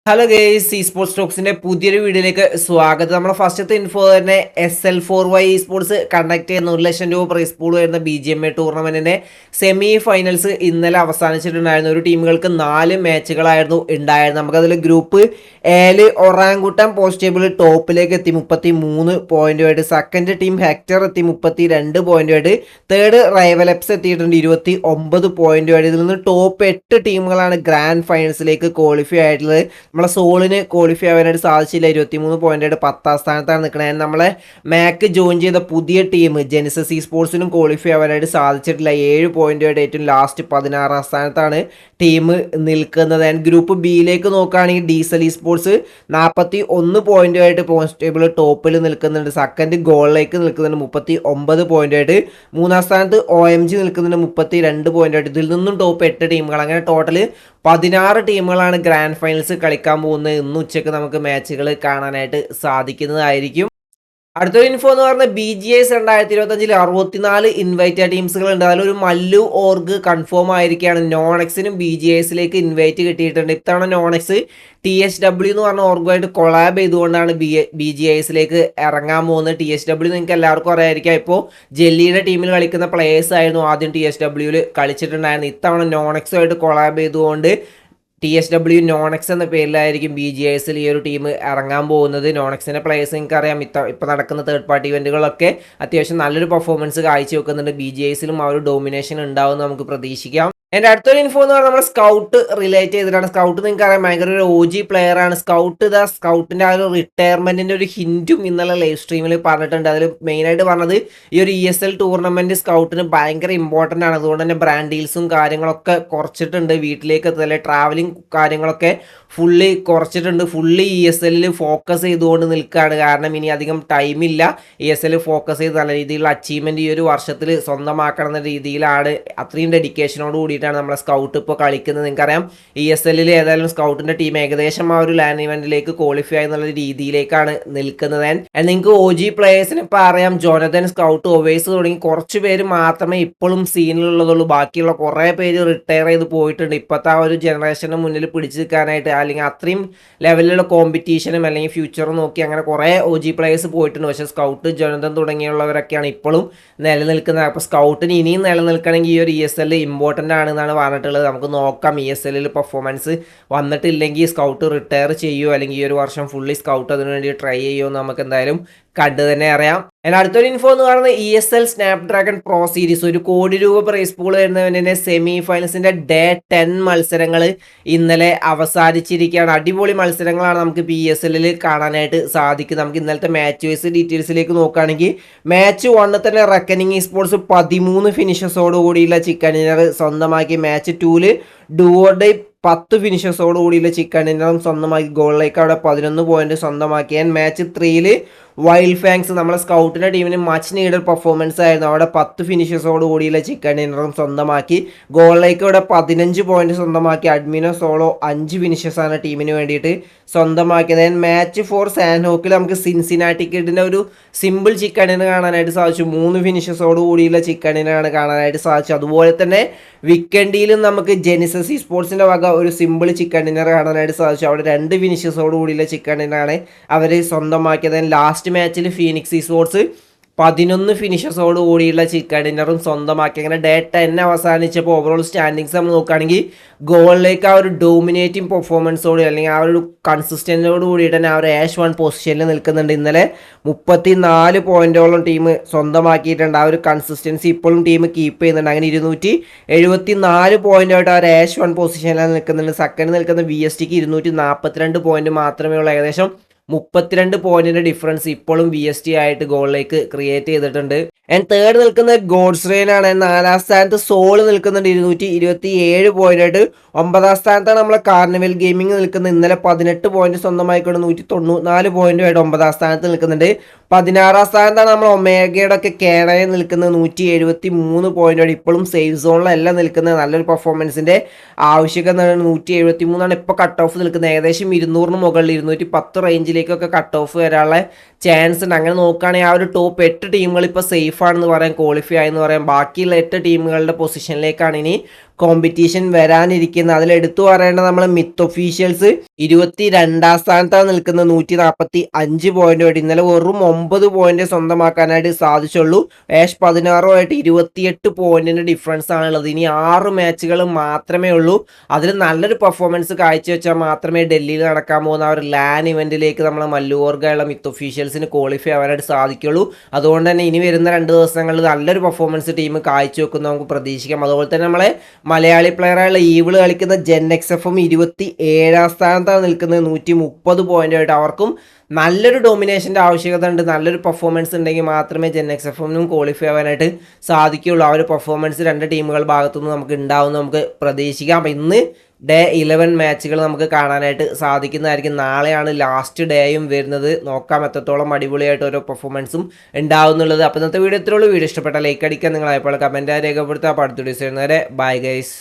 Hello guys, ഈ sports സ്റ്റോക്സിന്റെ പുതിയൊരു വീഡിയോയിലേക്ക് സ്വാഗതം. നമ്മുടെ ഫസ്റ്റത്തെ ഇൻഫോ തന്നെ SL4Y സ്പോർട്സ് കണ്ടക്ട് ചെയ്യുന്ന 1,00,000 രൂപ പ്രൈസ് പൂൾ വരുന്ന BGMA ടൂർണമെന്റിന്റെ സെമി ഫൈനൽസ് ഇന്നലെ അവസാനിച്ചിട്ടുണ്ടായിരുന്നു. ഒരു ടീമുകൾക്ക് 4 മാച്ചുകളായിരുന്നു ഉണ്ടായിരുന്നത്. നമുക്കതിൽ ഗ്രൂപ്പ് എയില് ഒറാങ്കുട്ടൻ പോസ്റ്റേബിൾ ടോപ്പിലേക്ക് എത്തി 33 പോയിന്റുമായിട്ട്. സെക്കൻഡ് ടീം ഹെക്ടർ എത്തി 32 പോയിന്റുമായിട്ട്. തേർഡ് റൈവലപ്സ് എത്തിയിട്ടുണ്ട് 29 പോയിന്റുമായിട്ട്. ഇതിൽ നിന്ന് ടോപ്പ് 8 ടീമുകളാണ് ഗ്രാൻഡ് ഫൈനൽസിലേക്ക് ക്വാളിഫൈ ആയിട്ടുള്ളത്. നമ്മളെ സോളിന് ക്വാളിഫൈ ആവാനായിട്ട് സാധിച്ചില്ല. 23 പോയിന്റായിട്ട് 10ാം സ്ഥാനത്താണ് നിൽക്കുന്നത്. നമ്മളെ മാക്ക് ജോയിൻ ചെയ്ത പുതിയ ടീം ജെനിസസ് സ്പോർട്സിനും ക്വാളിഫൈ ആവാനായിട്ട് സാധിച്ചിട്ടില്ല. 7 പോയിന്റുമായിട്ട് ഏറ്റവും ലാസ്റ്റ് 16ാം സ്ഥാനത്താണ് ടീം നിൽക്കുന്നത്. ആൻഡ് ഗ്രൂപ്പ് ബിയിലേക്ക് നോക്കുകയാണെങ്കിൽ ഡീസൽ സ്പോർട്സ് 41 പോയിന്റുമായിട്ട് പോസ്റ്റേബിൾ ടോപ്പിൽ നിൽക്കുന്നുണ്ട്. സെക്കൻഡ് ഗോളിലേക്ക് നിൽക്കുന്നുണ്ട് 39 പോയിന്റുമായിട്ട്. 3ാം സ്ഥാനത്ത് OMG നിൽക്കുന്നുണ്ട് 32 പോയിന്റുമായിട്ട്. ഇതിൽ നിന്നും ടോപ്പ് 8 ടീമുകൾ, അങ്ങനെ ടോട്ടൽ 16 ടീമുകളാണ് ഗ്രാൻഡ് ഫൈനൽസ് കളിക്കാൻ പോകുന്നത്. ഇന്ന് ഉച്ചയ്ക്ക് നമുക്ക് മാച്ചുകൾ കാണാനായിട്ട് സാധിക്കുന്നതായിരിക്കും. അടുത്തൊരു ഇൻഫോ എന്ന് പറഞ്ഞാൽ BGS 2025 64 ഇൻവൈറ്റഡ് ടീംസുകൾ ഉണ്ട്. അതിലൊരു മല്ലു ഓർഗ് കൺഫേം ആയിരിക്കുകയാണ്. നോണെക്സിനും BGSലേക്ക് ഇൻവൈറ്റ് കിട്ടിയിട്ടുണ്ട്. ഇത്തവണ നോണെക്സ് THW എന്ന് പറഞ്ഞ ഓർഗുമായിട്ട് കൊളാബ് ചെയ്തുകൊണ്ടാണ് BGSലേക്ക് ഇറങ്ങാൻ പോകുന്നത്. THW നിങ്ങൾക്ക് എല്ലാവർക്കും അറിയായിരിക്കാം, ഇപ്പോൾ ജെല്ലിയുടെ ടീമിൽ കളിക്കുന്ന പ്ലേയേഴ്സ് ആയിരുന്നു ആദ്യം THWയിൽ കളിച്ചിട്ടുണ്ടായിരുന്നു. ഇത്തവണ നോണെക്സുമായിട്ട് കൊളാബ് ചെയ്തുകൊണ്ട് THW നോണെക്സ് എന്ന പേരിലായിരിക്കും BGSൽ ഈ ഒരു ടീം ഇറങ്ങാൻ പോകുന്നത്. നോണെക്സിൻ്റെ പ്ലേയേഴ്സ് നിങ്ങൾക്കറിയാം, ഇപ്പോൾ നടക്കുന്ന തേർഡ് പാർട്ടി ഇവൻറ്റുകളൊക്കെ അത്യാവശ്യം നല്ലൊരു പെർഫോമൻസ് കാഴ്ചവെക്കുന്നുണ്ട്. BGSലും ആ ഒരു ഡോമിനേഷൻ ഉണ്ടാവുമെന്ന് നമുക്ക് പ്രതീക്ഷിക്കാം. എൻ്റെ അടുത്തൊരു ഇൻഫോ എന്ന് പറഞ്ഞാൽ നമ്മുടെ സ്കൗട്ട് റിലേറ്റ് ചെയ്തിട്ടാണ്. സ്കൗട്ട് നിങ്ങൾക്ക് അറിയാം, ഭയങ്കര ഒരു OG പ്ലെയർ ആണ്. സ്കൗട്ടിൻ്റെ ആ ഒരു റിട്ടയർമെൻറ്റിൻ്റെ ഒരു ഹിൻറ്റും ഇന്നലെ ലൈവ് സ്ട്രീമിൽ പറഞ്ഞിട്ടുണ്ട്. അതിൽ മെയിനായിട്ട് പറഞ്ഞത് ഈ ഒരു ESL ടൂർണമെൻറ്റ് സ്കൗട്ടിന് ഭയങ്കര ഇമ്പോർട്ടൻ്റ് ആണ്. അതുകൊണ്ട് തന്നെ ബ്രാൻഡ് ഡീൽസും കാര്യങ്ങളൊക്കെ കുറച്ചിട്ടുണ്ട്. വീട്ടിലേക്ക് എത്തുക ട്രാവലിംഗ് കാര്യങ്ങളൊക്കെ ഫുള്ളി കുറച്ചിട്ടുണ്ട്. ഫുള്ളി ESLൽ ഫോക്കസ് ചെയ്തുകൊണ്ട് നിൽക്കുകയാണ്. കാരണം ഇനി അധികം ടൈമില്ല. ESL ഫോക്കസ് ചെയ്ത് നല്ല രീതിയിലുള്ള അച്ചീവ്മെൻറ്റ് ഈ ഒരു വർഷത്തിൽ സ്വന്തമാക്കണം എന്ന രീതിയിലാണ്. അത്രയും ഡെഡിക്കേഷനോട് കൂടിയിട്ടാണ് നമ്മളെ സ്കൗട്ട് ഇപ്പോൾ കളിക്കുന്നത്. നിങ്ങൾക്കറിയാം, ESLൽ ഏതായാലും സ്കൗട്ടിൻ്റെ ടീം ഏകദേശം ആ ഒരു ലാൻഡ് ഇവൻറ്റിലേക്ക് ക്വാളിഫൈ എന്നുള്ള രീതിയിലേക്കാണ് നിൽക്കുന്നത്. നിങ്ങൾക്ക് OG പ്ലേയേഴ്സിന് ഇപ്പോൾ അറിയാം, ജോനതൻ, സ്കൗട്ട്, ഒവേസ് തുടങ്ങി കുറച്ച് പേര് മാത്രമേ ഇപ്പോഴും സീനിലുള്ളതുള്ളൂ. ബാക്കിയുള്ള കുറേ പേര് റിട്ടയർ ചെയ്ത് പോയിട്ടുണ്ട്. ഇപ്പോഴത്തെ ആ ഒരു ജനറേഷന് മുന്നിൽ പിടിച്ചു നിൽക്കാനായിട്ട്, അല്ലെങ്കിൽ അത്രയും ലെവലിലുള്ള കോമ്പറ്റീഷനും അല്ലെങ്കിൽ ഫ്യൂച്ചറും നോക്കി അങ്ങനെ കുറേ OG പ്ലേയേഴ്സ് പോയിട്ടുണ്ട്. പക്ഷേ സ്കൗട്ട്, ജോനതൻ തുടങ്ങിയുള്ളവരൊക്കെയാണ് ഇപ്പോഴും നിലനിൽക്കുന്നത്. അപ്പോൾ സ്കൗട്ടിന് ഇനിയും നിലനിൽക്കണമെങ്കിൽ ഈ ഒരു ESL ഇമ്പോർട്ടൻ്റ് ആണെന്നാണ് പറഞ്ഞിട്ടുള്ളത്. നമുക്ക് നോക്കാം, ESLൽ പെർഫോമൻസ് വന്നിട്ടില്ലെങ്കിൽ സ്കൗട്ട് റിട്ടയർ ചെയ്യുമോ അല്ലെങ്കിൽ ഈ ഒരു വർഷം ഫുള്ളി സ്കൗട്ട് അതിനുവേണ്ടി ട്രൈ ചെയ്യുമോ എന്ന് നമുക്ക് എന്തായാലും കണ്ടു തന്നെ അറിയാം. എന്നാൽ അടുത്തൊരു ഇൻഫോ എന്ന് പറയുന്നത് ESL സ്നാപ്ഡ്രാഗൺ പ്രോ സീരീസ് 1 കോടി രൂപ പ്രൈസ് പൂൾ വരുന്നതിൻ്റെ സെമി ഫൈനൽസിൻ്റെ ഡേ 10 മത്സരങ്ങൾ ഇന്നലെ അവസാനിച്ചിരിക്കുകയാണ്. അടിപൊളി മത്സരങ്ങളാണ് നമുക്ക് ESLൽ കാണാനായിട്ട് സാധിക്കും. നമുക്ക് ഇന്നലത്തെ മാച്ച് വൈസ് ഡീറ്റെയിൽസിലേക്ക് നോക്കുകയാണെങ്കിൽ മാച്ച് 1 തന്നെ റെക്കനിങ് സ്പോർട്സ് 13 ഫിനിഷസോട് കൂടിയുള്ള ചിക്കൻ ഡിന്നർ സ്വന്തമാക്കി. മാച്ച് 2ൽ ഡുവോർഡേ 10 ഫിനിഷസോട് കൂടിയുള്ള ചിക്കൻ ഡിന്നറും സ്വന്തമാക്കി. ഗോളിലേക്ക് അവിടെ 11 പോയിന്റ് സ്വന്തമാക്കി. ആൻഡ് മാച്ച് 3ൽ വൈൽഡ് ഫാങ്സ് നമ്മളെ സ്കൗട്ടിൻ്റെ ടീമിന് മച്ച് നീഡഡ് പെർഫോമൻസ് ആയിരുന്നു. അവിടെ 10 ഫിനിഷസോട് കൂടിയുള്ള ചിക്കൻ ഡിന്നറും സ്വന്തമാക്കി. ഗോളിലേക്ക് ഇവിടെ 15 പോയിന്റ് സ്വന്തമാക്കി. അഡ്മിനോ സോളോ 5 ഫിനിഷസാണ് ടീമിന് വേണ്ടിയിട്ട് സ്വന്തമാക്കിയത്. മാച്ച് 4 സാൻഹോക്കിൽ നമുക്ക് സിൻസിനാറ്റി കിഡിൻ്റെ ഒരു സിമ്പിൾ ചിക്കൻ ഡിന്നർ കാണാനായിട്ട് സാധിച്ചു. 3 ഫിനിഷസോട് കൂടിയുള്ള ചിക്കൻ ഡിന്നറാണ് കാണാനായിട്ട് സാധിച്ചു. അതുപോലെ തന്നെ വീക്കെൻഡിലും നമുക്ക് ജെനിസസ് സ്പോർട്സിൻ്റെ വക ഒരു സിമ്പിൾ ചിക്കൻ ഡിന്നർ കാണാനായിട്ട് സാധിച്ചു. അവിടെ 2 ഫിനിഷസോട് കൂടിയുള്ള ചിക്കൻ ഡിന്നറാണ് അവർ സ്വന്തമാക്കിയത്. ലാസ്റ്റ് മാച്ചിൽ ഫീനിക്സ് സ്പോർട്സ് 11 ഫിനിഷസോട് കൂടിയുള്ള ചിക്കൻ ഡിന്നറും സ്വന്തമാക്കി. അങ്ങനെ ഡേ 10 അവസാനിച്ചപ്പോൾ ഓവറോൾ സ്റ്റാൻഡിങ്സ് നമ്മൾ നോക്കുകയാണെങ്കിൽ ഗോളിലേക്ക് ആ ഒരു ഡോമിനേറ്റിംഗ് പെർഫോമൻസോട് അല്ലെങ്കിൽ ആ ഒരു കൺസിസ്റ്റൻറ്റോട് കൂടിയിട്ട് തന്നെ ആ ഒരു A1 പൊസിഷനിൽ നിൽക്കുന്നുണ്ട്. ഇന്നലെ 34 പോയിന്റോളം ടീം സ്വന്തമാക്കിയിട്ടുണ്ട്. ആ ഒരു കൺസിസ്റ്റൻസി ഇപ്പോഴും ടീം കീപ്പ് ചെയ്യുന്നുണ്ട്. അങ്ങനെ 274 പോയിന്റായിട്ട് ആ ഒരു A1 പൊസിഷനിൽ നിൽക്കുന്നുണ്ട്. സെക്കൻഡ് നിൽക്കുന്ന VSTക്ക് 242 പോയിന്റ് മാത്രമേ ഉള്ളൂ. ഏകദേശം 32 പോയിന്റിന്റെ ഡിഫറൻസ് ഇപ്പോഴും VST ആയിട്ട് ഗോളിലേക്ക് ക്രിയേറ്റ് ചെയ്തിട്ടുണ്ട്. ആൻഡ് തേർഡ് നിൽക്കുന്നത് ഗോഡ്സ് റെയിനാണ്. 4ാം സ്ഥാനത്ത് സോൾ നിൽക്കുന്നുണ്ട് 227 പോയിന്റായിട്ട്. 9ാം സ്ഥാനത്താണ് നമ്മളെ കാർണിവൽ ഗെയിമിംഗ് നിൽക്കുന്നത്. ഇന്നലെ 18 പോയിന്റ് സ്വന്തമായിക്കൊണ്ട് 194 പോയിന്റുമായിട്ട് 9ാം സ്ഥാനത്ത് നിൽക്കുന്നുണ്ട്. 16ാം സ്ഥാനത്താണ് നമ്മൾ ഒമേഗയുടെ ഒക്കെ കേണയിൽ നിൽക്കുന്നത് 173 പോയിന്റോടെ. ഇപ്പോഴും സേഫ് സോണിലല്ല നിൽക്കുന്നത്. നല്ലൊരു പെർഫോമൻസിന്റെ ആവശ്യകത 173 ഇപ്പോൾ കട്ട് ഓഫ് നിൽക്കുന്നത്. ഏകദേശം 200 മുകളിൽ 210 റേഞ്ചിലേക്കൊക്കെ കട്ട് ഓഫ് വരാനുള്ള ചാൻസ് ഉണ്ട്. അങ്ങനെ നോക്കുകയാണെങ്കിൽ ആ ഒരു ടോപ്പ് 8 ടീമുകൾ ഇപ്പോൾ സേഫ് ആണെന്ന് പറയാം, ക്വാളിഫൈ ആയെന്ന് പറയാം. ബാക്കിയുള്ള 8 ടീമുകളുടെ പൊസിഷനിലേക്കാണ് ഇനി കോമ്പറ്റീഷൻ വരാനിരിക്കുന്ന. അതിൽ എടുത്തു പറയേണ്ടത് നമ്മൾ മിത്ത് ഒഫീഷ്യൽസ് 22ാം സ്ഥാനത്താണ് നിൽക്കുന്നത് 145 പോയിന്റുമായിട്ട്. ഇന്നലെ വെറും 9 പോയിന്റ് സ്വന്തമാക്കാനായിട്ട് സാധിച്ചുള്ളൂ. ഏഷ് 16 28 പോയിന്റിന്റെ ഡിഫറൻസ് ആണുള്ളത്. ഇനി 6 മാച്ചുകൾ മാത്രമേ ഉള്ളൂ. അതിൽ നല്ലൊരു പെർഫോമൻസ് കാഴ്ചവെച്ചാൽ മാത്രമേ ഡൽഹിയിൽ നടക്കാൻ പോകുന്ന ഒരു ലാൻ ഇവന്റിലേക്ക് നമ്മൾ മല്ലൂർഗയുള്ള മിത്ത് ഒഫീഷ്യൽസിന് ക്വാളിഫൈ ആവാനായിട്ട് സാധിക്കുള്ളൂ. അതുകൊണ്ട് തന്നെ ഇനി വരുന്ന 2 ദിവസങ്ങളിൽ നല്ലൊരു പെർഫോമൻസ് ടീം കാഴ്ചവെക്കുന്ന നമുക്ക് പ്രതീക്ഷിക്കാം. അതുപോലെ തന്നെ നമ്മളെ മലയാളി പ്ലെയറായുള്ള ഈവിള് കളിക്കുന്ന ജെൻ എക്സ്എഫും 27ാം സ്ഥാനത്താണ് നിൽക്കുന്നത് 130 പോയിന്റുമായിട്ട്. അവർക്കും നല്ലൊരു ഡോമിനേഷൻ്റെ ആവശ്യകത ഉണ്ട്. നല്ലൊരു പെർഫോമൻസ് ഉണ്ടെങ്കിൽ മാത്രമേ ജെൻ എക്സ്എഫിനും ക്വാളിഫൈ ആവാനായിട്ട് സാധിക്കുകയുള്ളൂ. ആ ഒരു പെർഫോമൻസ് 2 ടീമുകൾ ഭാഗത്തുനിന്ന് നമുക്ക് ഉണ്ടാവുമെന്ന് നമുക്ക് പ്രതീക്ഷിക്കാം. അപ്പം ഇന്ന് ഡേ 11 മാച്ചുകൾ നമുക്ക് കാണാനായിട്ട് സാധിക്കുന്നതായിരിക്കും. നാളെയാണ് ലാസ്റ്റ് ഡേയും വരുന്നത്. നോക്കാം എത്രത്തോളം അടിപൊളിയായിട്ട് ഓരോ പെർഫോമൻസും ഉണ്ടാവുന്നുള്ളത്. അപ്പോൾ ഇന്നത്തെ വീഡിയോ ഇത്രയുള്ളൂ. വീഡിയോ ഇഷ്ടപ്പെട്ട ലൈക്ക് അടിക്കാൻ, നിങ്ങളായപ്പോൾ കമൻറ്റായി രേഖപ്പെടുത്തുക. അപ്പോൾ അടുത്ത വീഡിയോസ് വരുന്നവരെ ബൈ ഗൈസ്.